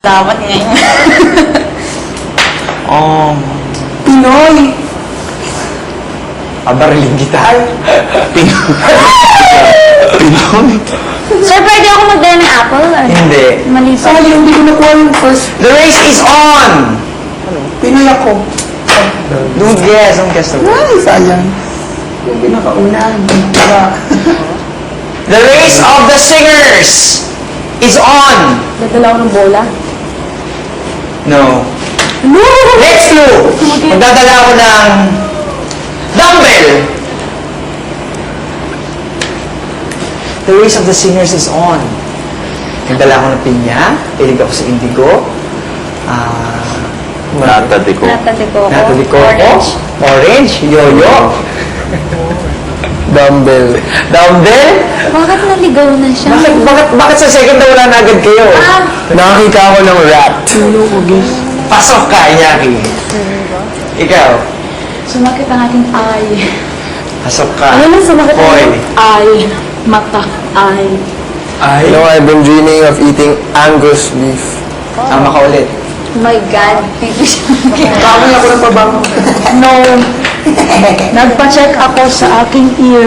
Dapat ngayon. Pinoy. Abariling gitar. Pinoy. Sir, pwede ako magdala ng apple? Hindi. Mali pa. Sayang, hindi ko nakuha yung first. The race is on! Pinoy ako. Don't guess the word. Ay, sayang. Yung pinakauna. Diba? The race of the singers is on! Dadala ako ng bola. No. No! Next clue! Magdadala ako ng dumbbell! The race of the singers is on. Nagdala ako ng pinya, pilig ako sa indigo, Natati ko. Natalie Coco, orange, yoyo, Dumbbell. dumbbell. Bakit naligaw na siya? Bakit sa second na wala na agad kayo? Nakakita ako ng rat. Pasok ka, Iñaki. Ikaw, Sumakit ang aking eye. pasok ka. Ano lang sumakit ang Hoy. aking eye? Mata. Eye. You know, I've been dreaming of eating Angus beef. Tama ka ulit. Oh my God. Kami ako ng pabango. No. Nagpa-check ako sa aking ear.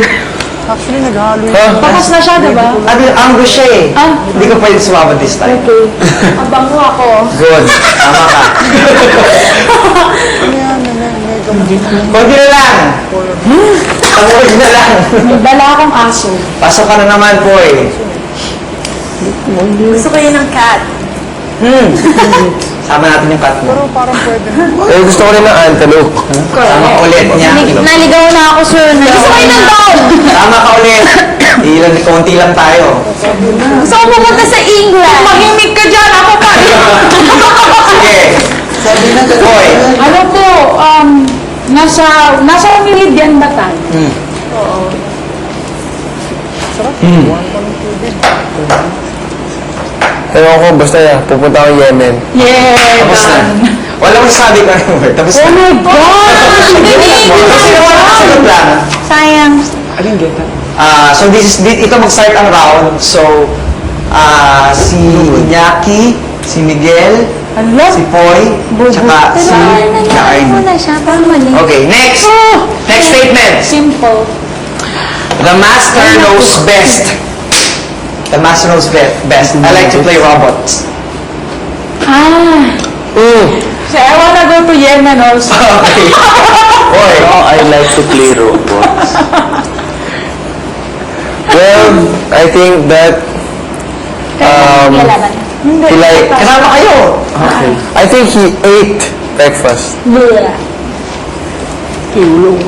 Tapos na siya, diba? Angus siya eh. Ah. Hindi ka pwede sumama this time. Okay. Abango ako. Good. Tama ka. Konti na lang. Tangawid na lang. May dala akong aso. Pasok ka na naman, boy. Gusto ko yun ng cat. Sama natin yung cat mo. Eh, gusto ko rin ng antelope. Tama ka ulit niya. Naligaw na ako, sir. Gusto ko yun ng dog. Tama ka ulit. Ilan, konti lang tayo. Gusto ko pumunta sa England. Mahimik ka dyan. Ako pa. Sige. Sabi na ganun. Boy. Ano po, nasa Meridian ba tayo? Ewan ko, basta pupunta ako Yemen. Yeah, Tapos na. Walang masasabi ka ng word. Tapos Oh na. my God! Kasi naman nakasagot lang. Sayang. So ito mag-start ang round. So, si Iñaki, si Miguel, Ala. si Poy, tsaka si Nangyari mo Arnie. na siya. Parang mali. Okay, next. Next statement. Simple. The master knows best. The master knows best. I like to play robots. So I wanna go to Yemen also. Okay. Boy. I like to play robots. Well, I think that he like, Kasama kayo. okay. I think he ate breakfast. Yeah.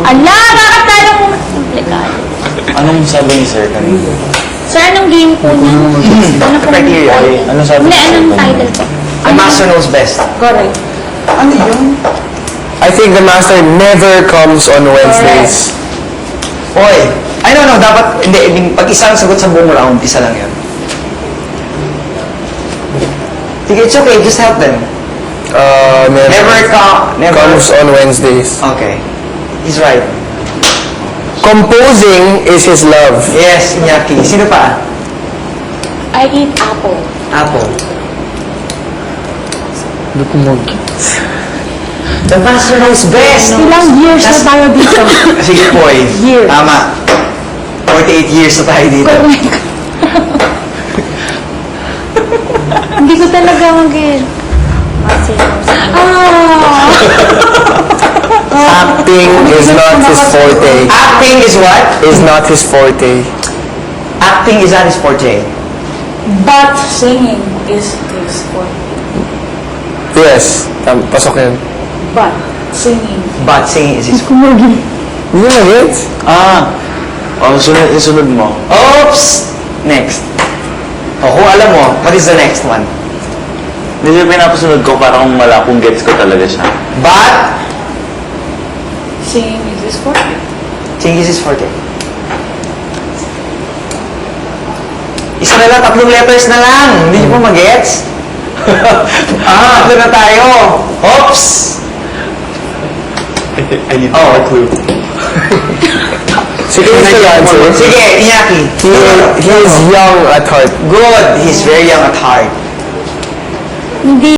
Ala, bakit tayo mo komplikado? Anong sabi ni Sir kanina? Sir, anong game po niya? Ano po? Criteria. Ano sabi Hindi, ni Sir anong kanina? title po? The master knows best. Correct. Ano yun? I think the master never comes on Wednesdays. Boy. I don't know, dapat, hindi, pag isang sagot sa buong round, isa lang yun. Sige, it's okay, just help them. Never comes on Wednesdays. Okay. He's right. Composing is his love. Yes, Iñaki. Sino pa? I eat apple. Apple. The master knows best. Ilang years na tayo dito? Sige, boy. Years. Tama. 48 years na tayo dito. Correct. Hindi ko talaga mag-get. Acting is not his forte. Acting is what? Is not his forte. Acting is not his forte. But singing is his forte. Yes. Pasok yan. But singing. But singing is his forte. Kumagi. Hindi na gets? Isunod mo. Oops! Next. O, kung alam mo, what is the next one? Hindi yung pinapasunod ko para kung kung gets ko talaga siya. But Singing is his forte. singing is his forte. Isa na lang, 3 letters na lang. Hindi niyo po mag-gets? Tatlo na tayo. Oops! I need more clue. Sige, Sige, Iñaki. He is young at heart. Good. He's very young at heart. Hindi